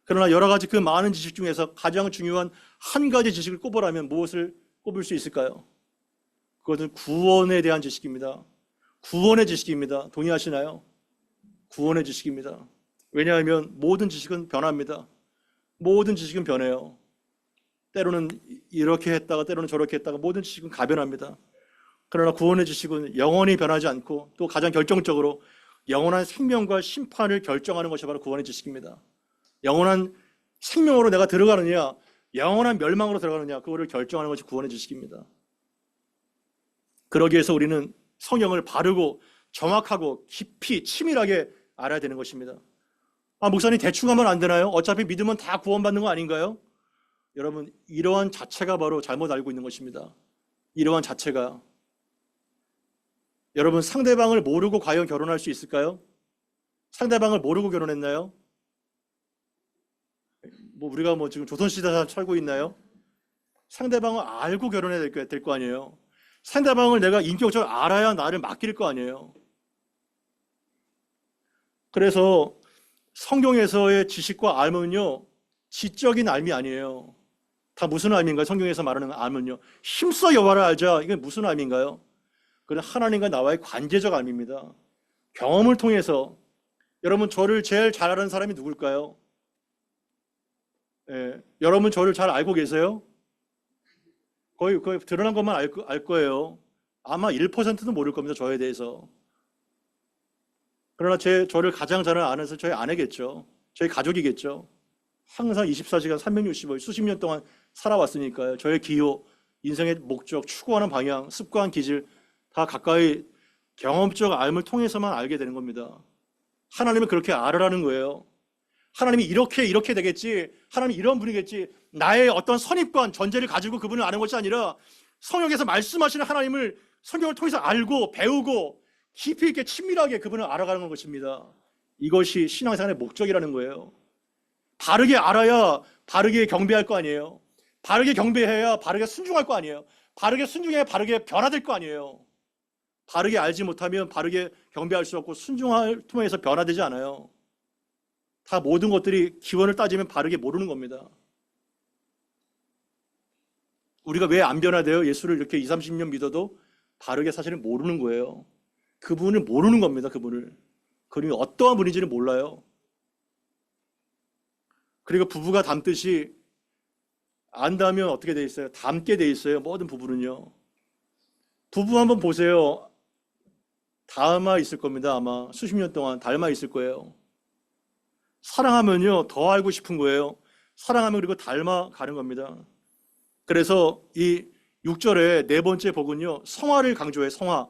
A: 그러나 여러 가지 그 많은 지식 중에서 가장 중요한 한 가지 지식을 꼽으라면 무엇을 꼽을 수 있을까요? 그것은 구원에 대한 지식입니다. 구원의 지식입니다. 동의하시나요? 구원의 지식입니다. 왜냐하면 모든 지식은 변합니다. 모든 지식은 변해요. 때로는 이렇게 했다가 때로는 저렇게 했다가 모든 지식은 가변합니다. 그러나 구원의 지식은 영원히 변하지 않고 또 가장 결정적으로 영원한 생명과 심판을 결정하는 것이 바로 구원의 지식입니다. 영원한 생명으로 내가 들어가느냐, 영원한 멸망으로 들어가느냐, 그거를 결정하는 것이 구원의 지식입니다. 그러기 위해서 우리는 성경을 바르고 정확하고 깊이 치밀하게 알아야 되는 것입니다. 목사님 대충 하면 안 되나요? 어차피 믿으면 다 구원받는 거 아닌가요? 여러분, 이러한 자체가 바로 잘못 알고 있는 것입니다. 이러한 자체가. 여러분, 상대방을 모르고 과연 결혼할 수 있을까요? 상대방을 모르고 결혼했나요? 우리가 지금 조선시대에 살고 있나요? 상대방을 알고 결혼해야 될 거 아니에요? 상대방을 내가 인격적으로 알아야 나를 맡길 거 아니에요? 그래서 성경에서의 지식과 알면요, 지적인 알미 아니에요. 다 무슨 알미인가요? 성경에서 말하는 알면요, 힘써 여호와를 알자. 이게 무슨 알미인가요? 그건 하나님과 나와의 관계적 알미입니다. 경험을 통해서. 여러분, 저를 제일 잘 아는 사람이 누굴까요? 여러분 저를 잘 알고 계세요? 거의 드러난 것만 알 거예요. 아마 1%도 모를 겁니다, 저에 대해서. 그러나 저를 가장 잘 아는 사람은 저희 아내겠죠. 저희 가족이겠죠. 항상 24시간 365일 수십 년 동안 살아왔으니까요. 저의 기호, 인생의 목적, 추구하는 방향, 습관, 기질 다 가까이 경험적 알을 통해서만 알게 되는 겁니다. 하나님은 그렇게 알으라는 거예요. 하나님이 이렇게 되겠지, 하나님이 이런 분이겠지, 나의 어떤 선입관, 전제를 가지고 그분을 아는 것이 아니라 성경에서 말씀하시는 하나님을 성경을 통해서 알고 배우고 깊이 있게 친밀하게 그분을 알아가는 것입니다. 이것이 신앙생활의 목적이라는 거예요. 바르게 알아야 바르게 경배할 거 아니에요. 바르게 경배해야 바르게 순종할 거 아니에요. 바르게 순종해야 바르게 변화될 거 아니에요. 바르게 알지 못하면 바르게 경배할 수 없고 순종을 통해서 변화되지 않아요. 다 모든 것들이 기원을 따지면 바르게 모르는 겁니다. 우리가 왜 안 변화돼요? 예수를 이렇게 20, 30년 믿어도 바르게 사실은 모르는 거예요. 그분을 모르는 겁니다. 그분이 어떠한 분인지는 몰라요. 그리고 부부가 닮듯이 안다면 어떻게 돼 있어요? 닮게 돼 있어요. 모든 부부는요. 부부 한번 보세요. 닮아 있을 겁니다. 아마 수십 년 동안 닮아 있을 거예요. 사랑하면요, 더 알고 싶은 거예요. 사랑하면 그리고 닮아가는 겁니다. 그래서 이 6절의 네 번째 복은요, 성화를 강조해요. 성화.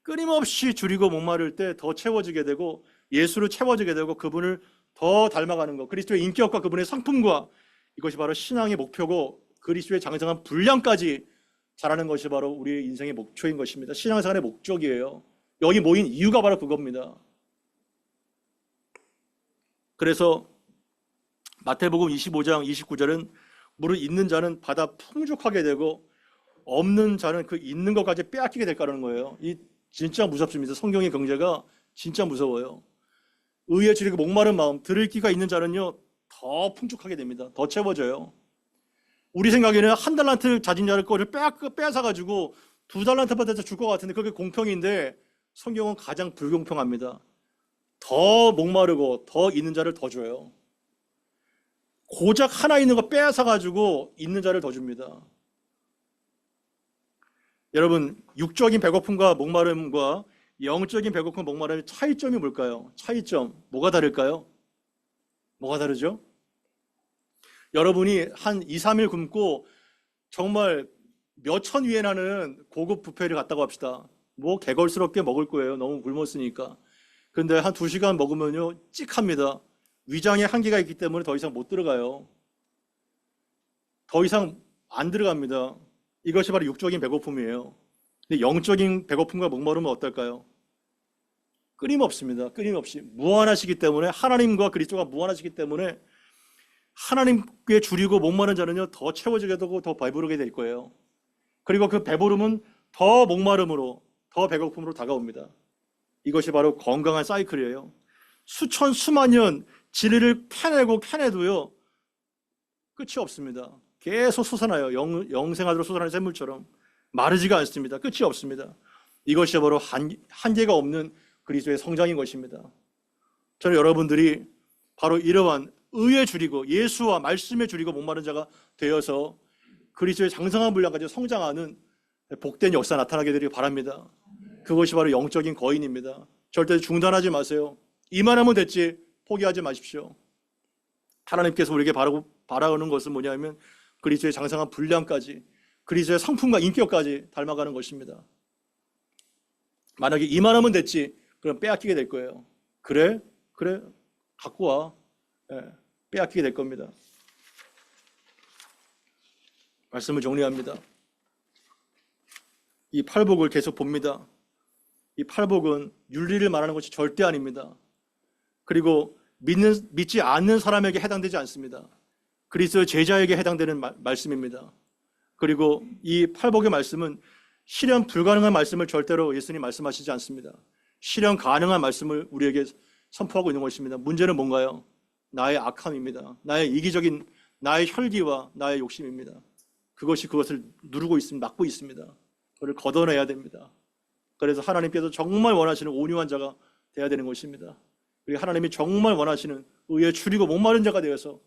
A: 끊임없이 줄이고 목마를 때 더 채워지게 되고 예수를 채워지게 되고 그분을 더 닮아가는 것, 그리스도의 인격과 그분의 성품과, 이것이 바로 신앙의 목표고 그리스도의 장성한 분량까지 자라는 것이 바로 우리의 인생의 목표인 것입니다. 신앙생활의 목적이에요. 여기 모인 이유가 바로 그겁니다. 그래서 마태복음 25장 29절은 무릇 있는 자는 받아 풍족하게 되고 없는 자는 그 있는 것까지 빼앗기게 될 거라는 거예요. 이 진짜 무섭습니다. 성경의 경제가 진짜 무서워요. 의에 줄이고 목마른 마음, 들을 끼가 있는 자는요, 더 풍족하게 됩니다. 더 채워져요. 우리 생각에는 한 달란트 가진 자를 거를 빼앗아가지고 2달란트 받아서 줄 것 같은데 그게 공평인데 성경은 가장 불공평합니다. 더 목마르고 더 있는 자를 더 줘요. 고작 하나 있는 거 빼앗아가지고 있는 자를 더 줍니다. 여러분, 육적인 배고픔과 목마름과 영적인 배고픔, 목마름의 차이점이 뭘까요? 차이점, 뭐가 다를까요? 뭐가 다르죠? 여러분이 한 2, 3일 굶고 정말 몇천 위엔하는 고급 뷔페를 갔다고 합시다. 개걸스럽게 먹을 거예요. 너무 굶었으니까. 근데 한 2시간 먹으면요, 찍합니다. 위장에 한계가 있기 때문에 더 이상 못 들어가요. 더 이상 안 들어갑니다. 이것이 바로 육적인 배고픔이에요. 근데 영적인 배고픔과 목마름은 어떨까요? 끊임없습니다. 끊임없이. 무한하시기 때문에, 하나님과 그리스도가 무한하시기 때문에 하나님께 줄이고 목마른 자는요, 더 채워지게 되고 더 배부르게 될 거예요. 그리고 그 배부름은 더 목마름으로, 더 배고픔으로 다가옵니다. 이것이 바로 건강한 사이클이에요. 수천 수만 년 진리를 캐내고 캐내도요 끝이 없습니다. 계속 솟아나요. 영생하도록 솟아나는 샘물처럼 마르지가 않습니다. 끝이 없습니다. 이것이 바로 한계가 없는 그리스도의 성장인 것입니다. 저는 여러분들이 바로 이러한 의에 줄이고 예수와 말씀에 줄이고 목마른 자가 되어서 그리스도의 장성한 분량까지 성장하는 복된 역사 나타나게 되기를 바랍니다. 그것이 바로 영적인 거인입니다. 절대 중단하지 마세요. 이만하면 됐지 포기하지 마십시오. 하나님께서 우리에게 바라는 것은 뭐냐면 그리스도의 장성한 분량까지, 그리스도의 성품과 인격까지 닮아가는 것입니다. 만약에 이만하면 됐지 그럼 빼앗기게 될 거예요. 그래 갖고 와. 빼앗기게 될 겁니다. 말씀을 정리합니다. 이 팔복을 계속 봅니다. 이 팔복은 윤리를 말하는 것이 절대 아닙니다. 그리고 믿지 않는 사람에게 해당되지 않습니다. 그리스도의 제자에게 해당되는 말씀입니다. 그리고 이 팔복의 말씀은 실현 불가능한 말씀을 절대로 예수님 말씀하시지 않습니다. 실현 가능한 말씀을 우리에게 선포하고 있는 것입니다. 문제는 뭔가요? 나의 악함입니다. 나의 이기적인 나의 혈기와 나의 욕심입니다. 그것을 누르고 있습니다. 막고 있습니다. 그걸 걷어내야 됩니다. 그래서 하나님께서 정말 원하시는 온유한 자가 되어야 되는 것입니다. 그리고 하나님이 정말 원하시는 의에 줄이고 목마른 자가 되어서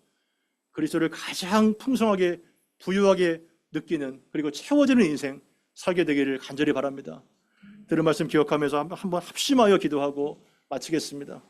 A: 그리스도를 가장 풍성하게 부유하게 느끼는 그리고 채워지는 인생 살게 되기를 간절히 바랍니다. 들은 말씀 기억하면서 한번 합심하여 기도하고 마치겠습니다.